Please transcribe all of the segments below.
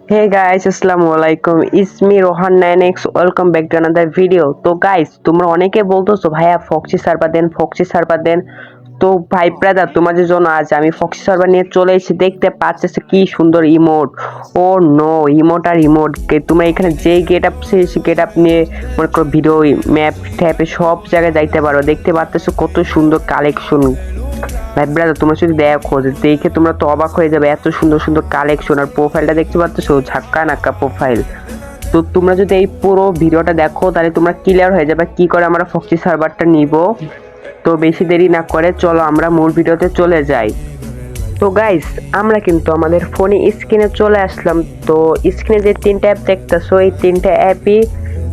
Hey guys, Assalamualaikum. It's me Rohan 9x. Welcome back to another video. তো guys, তোমরা অনেকে বলতেছো ভাইয়া ফক্সি সার্ভার দেন। তো ভাই ব্রাদার, তোমাদের জন্য আজ আমি ফক্সি সার্ভার নিয়ে চলে এসেছি। দেখতে পাচ্ছ কি সুন্দর ইমোট। ও নো, ইমোট আর ইমোট। তোমরা এখানে যে গেট আপ নিয়ে মনে করো ভিডিও ম্যাপ ট্যাপে সব জায়গায় যাইতে পারো। দেখতে পাচ্ছ কত সুন্দর কালেকশন। ভাই ব্রাদার, তোমরা যদি দেখে তোমরা তো অবাক হয়ে যাবে, এত সুন্দর সুন্দর কালেকশন। আর প্রোফাইলটা দেখতে পাচ্ছ, ঝাক্কা নাক্কা প্রোফাইল। তো তোমরা যদি এই পুরো ভিডিওটা দেখো তাহলে তোমরা ক্লিয়ার হয়ে যাবে কি করে আমরা ফক্সি সার্ভারটা নিব। তো বেশি দেরি না করে চলো আমরা মূল ভিডিওতে চলে যাই। তো গাইস, আমরা কিন্তু আমাদের ফোনে স্ক্রিনে চলে আসলাম। তো স্ক্রিনে যে তিনটা অ্যাপ দেখতেছো, এই তিনটা অ্যাপই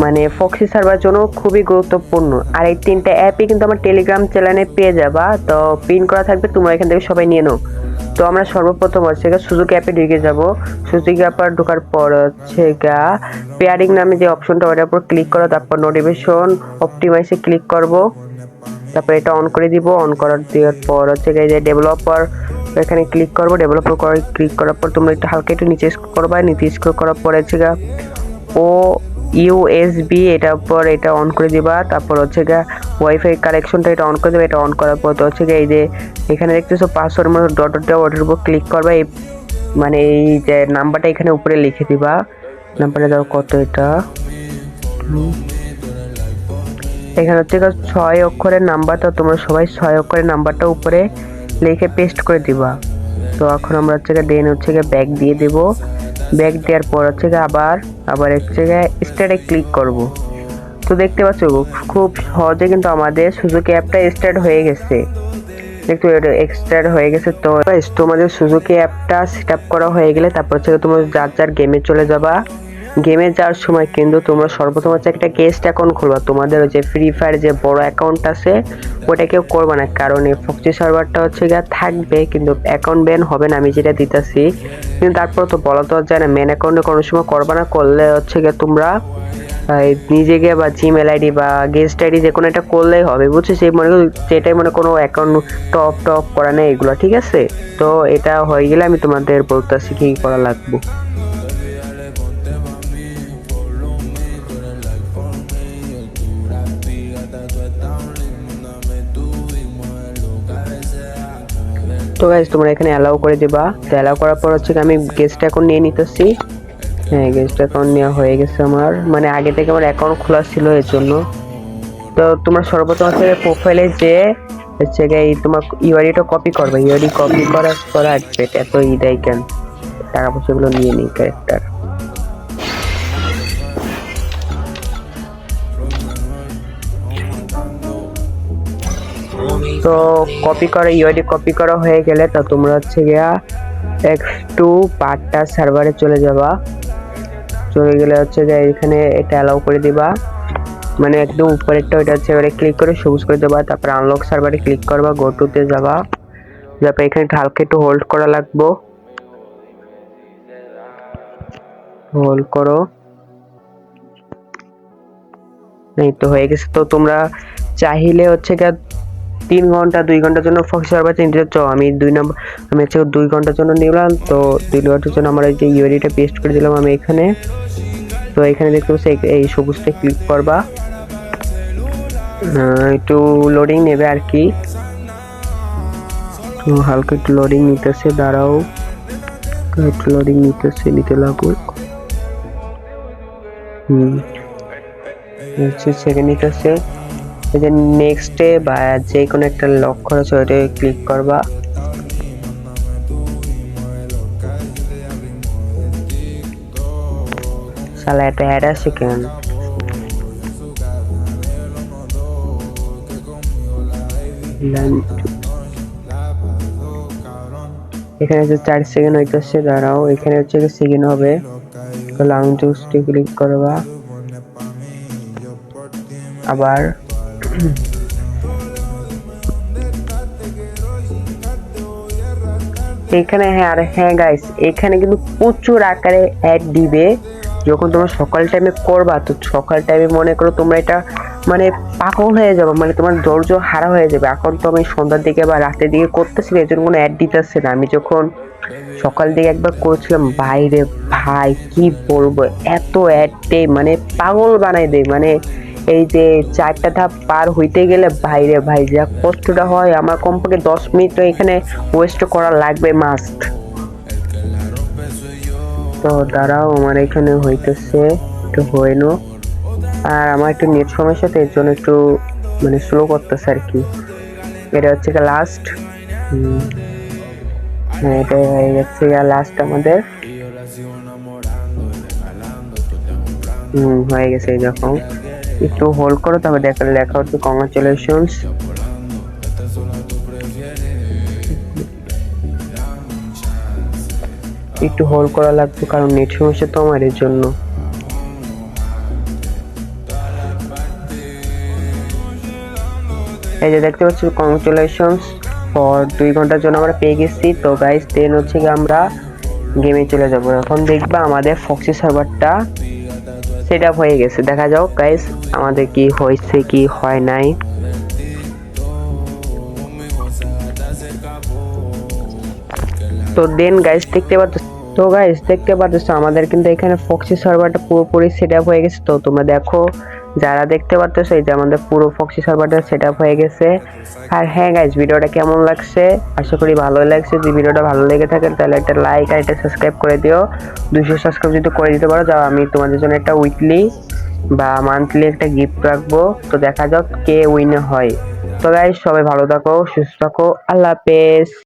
মানে ফক্সি সার্ভার জন্য খুবই গুরুত্বপূর্ণ। আর এই তিনটা অ্যাপই কিন্তু আমার টেলিগ্রাম চ্যানেলে পেয়ে যাবা। তো পিন করা থাকবে, তোমরা এখান থেকে সবাই নিয়ে নাও। তো আমরা সর্বপ্রথম হচ্ছে সুজুকি অ্যাপে ঢুকে যাব। সুজুকি অ্যাপে ঢোকার পর হচ্ছে পেয়ারিং নামে যে অপশনটা, ওটার উপর ক্লিক করো। তারপর নোটিফিকেশন অপটিমাইজে ক্লিক করব। তারপর এটা অন করে দিব। অন করার দেওয়ার পর হচ্ছে যে ডেভেলপার, এখানে ক্লিক করবো। ডেভেলপার ক্লিক করার পর তোমরা একটু হালকা একটু নিচে স্ক্রল করবা। নিচে স্ক্রল করার পর হচ্ছে ও ইউএসবি, এটার উপর এটা অন করে দিবা। তারপর হচ্ছে ওয়াইফাই কানেকশনটা এটা অন করে দেবে। এটা অন করার পর তো হচ্ছে এই যে এখানে দেখতেছো পাসওয়ার্ড মধ্যে ডট দেওয়া, ওটার উপর ক্লিক করবা। এই মানে এই যে নাম্বারটা এখানে উপরে লিখে দিবা। নাম্বারটা দাও কত, এটা এখানে হচ্ছে 6 অক্ষরের নাম্বারটা, তোমরা সবাই 6 অক্ষরের নাম্বারটা উপরে লিখে পেস্ট করে দিবা। তো এখন আমরা হচ্ছে ব্যাক দিয়ে দেব। ব্যাক দেওয়ার পর হচ্ছে আবার হচ্ছে স্টার্টে ক্লিক করব। তো দেখতে পাচ্ছ খুব সহজে কিন্তু আমাদের সুজুকি অ্যাপটা স্টার্ট হয়ে গেছে। দেখতে স্টার্ট হয়ে গেছে। তো তোমাদের সুজুকি অ্যাপটা সেট আপ করা হয়ে গেলে তারপর হচ্ছে তোমরা যার গেমে চলে যাবা। গেমে যাওয়ার সময় কিন্তু তোমরা সর্বপ্রথম হচ্ছে একটা গেস্ট অ্যাকাউন্ট খুলবা। তোমাদের যে ফ্রি ফায়ার যে বড় অ্যাকাউন্ট আছে ওটা কেউ করবে না, কারণ এই ফক্সি সার্ভারটা হচ্ছে থাকবে কিন্তু অ্যাকাউন্ট ব্যান হবে না, আমি যেটা দিতেছি। কিন্তু তারপর তো বলা তো যায় না, মেন অ্যাকাউন্টে কোনো সময় করবে না। করলে হচ্ছে তোমরা নিজেকে বা জিমেল আইডি বা গেস্ট আইডি যে কোনো একটা করলেই হবে, বুঝছো? সেই মনে যেটাই মনে কোনো অ্যাকাউন্ট টপ করা নেই এগুলো, ঠিক আছে? তো এটা হয়ে গেলে আমি তোমাদের বলতেছি কি করা লাগবে। তো গাইস, তোমরা এখানে অ্যালাউ করে দিবা। তো অ্যালাউ করার পর হচ্ছে আমি গেস্ট অ্যাকাউন্ট নিয়ে নিতেছি। হ্যাঁ, গেস্ট অ্যাকাউন্ট নেওয়া হয়ে গেছে আমার, মানে আগে থেকে আমার অ্যাকাউন্ট খোলা ছিল এর জন্য। তো তোমরা সর্বপ্রথম হচ্ছে প্রোফাইলে যে হচ্ছে এই তোমার ইউআইডিটা কপি করবে। ইউআইডি কপি করার পর আসবে এত দেয় কেন, টাকা পয়সাগুলো নিয়ে নিই ক্যারেক্টার। তো ইউআইডি কপি করা হয়ে গেলে তো তোমরা হচ্ছে একটু পার্টটা সার্ভারে চলে যাবা। চলে গেলে হচ্ছে এখানে এটা অ্যালাউ করে দিবা, মানে একদম উপরেরটা ওইটা হচ্ছে এবারে ক্লিক করে সবুজ করে দেবা। তারপর আনলক সার্ভারে ক্লিক করবা, গো টুতে যাবা। তারপর এখানে হালকা একটু হোল্ড করা লাগবো, হোল্ড করো। এই তো হয়ে গেছে। তো তোমরা চাইলে হচ্ছে 3 ঘন্টা 2 ঘন্টার জন্য ফক্সি সার্ভার নিতে চাও। আমি 2 ঘন্টার জন্য নিলাম। তো 2 ঘন্টার জন্য আমার এই যে ইউআইডিটা পেস্ট করে দিলাম আমি এখানে। তো এখানে দেখতে পাচ্ছি এই সবুজটা ক্লিক করবা। একটু লোডিং নেবে আর কি, তো হালকা একটু লোডিং নিতেছে, দাঁড়াও একটু লোডিং নিতে লাগুক। সেকেন্ড নিতেছে। এই যে নেক্সটে বা যে কোনো একটা লক্ষ্য আছে ওইটা ক্লিক করবা। শালা এটা অ্যাড আছে কেন? এখানে যে 4 সেকেন্ড হইতেছে, দাঁড়াও এখানে হচ্ছে সেকেন্ড হবে। লাউঞ্জ ক্লিক করবা আবার। এখানে হ্যাঁ গাইস, এখানে কিন্তু প্রচুর আকারে অ্যাড দিবে যখন তোমরা সকাল টাইমে করবা। তো সকাল টাইমে মনে করো তোমরা এটা মানে পাগল হয়ে যাবে, মানে তোমার ধৈর্য হারা হয়ে যাবে। এখন তো আমি সন্ধ্যার দিকে বা রাতের দিকে করতেছি, এর জন্য কোনো অ্যাড দিতেছে না। আমি যখন সকাল দিকে একবার করেছিলাম, বাইরে ভাই কি বলবো, এত অ্যাডে মানে পাগল বানাই দেয়। মানে এই যে 4টা ধাপ পার হইতে গেলে বাইরে ভাই যা কষ্টটা হয়, আমার কমপক্ষে 10 মিনিট তো এখানে ওয়েস্ট করা লাগবে মাস্ট। তো দাঁড়াও, আমার এখানে হইতেছে, একটু হইনো। আর আমার একটু নেট সমস্যা, তো এর জন্য একটু মানে স্লো করতেছে আর কি। এটা হচ্ছে লাস্ট। হ্যাঁ, এটা হয়ে যাচ্ছে লাস্ট আমাদের। হয়ে গেছে এরকম। একটু হোল্ড করো, তবে লেখা হচ্ছে কংগ্রাচুলেশনস। একটু হোল্ড করা লাগবে কারণ নেট সমস্যা তো আমার, এর জন্য। এই যে দেখতে পাচ্ছি কংগ্রাচুলেশনস ফর 2 ঘন্টার জন্য আমরা পেয়ে গেছি। তো গাইস দেন হচ্ছে কি আমরা গেমে চলে যাব। এখন দেখবা আমাদের ফক্সি সার্ভারটা সেট আপ হয়ে গেছে। দেখা যাও গাইস আমাদের কি হয়েছে কি হয় নাই। তো দেন গাইস দেখতে পাচ্ছ আমাদের কিন্তু এখানে ফক্সি সার্ভারটা পুরোপুরি সেট আপ হয়ে গেছে। তো তোমরা দেখো, যারা দেখতে পাচ্ছ এই যে আমাদের পুরো ফক্সি সার্ভারটা সেট আপ হয়ে গেছে। আর হ্যাঁ গাইস, ভিডিওটা কেমন লাগছে, আশা করি ভালোই লাগছে। যদি ভিডিওটা ভালো লেগে থাকে তাহলে একটা লাইক আর একটা সাবস্ক্রাইব করে দিও। 200 সাবস্ক্রাইব যদি করে দিতে পারো, যাও আমি তোমাদের জন্য একটা উইকলি বা মান্থলি একটা গিফট রাখবো। তো দেখা যাক কে উইন হয়। তো গাইস সবাই ভালো থাকো, সুস্থ থাকো, আল্লাহ হাফেজ।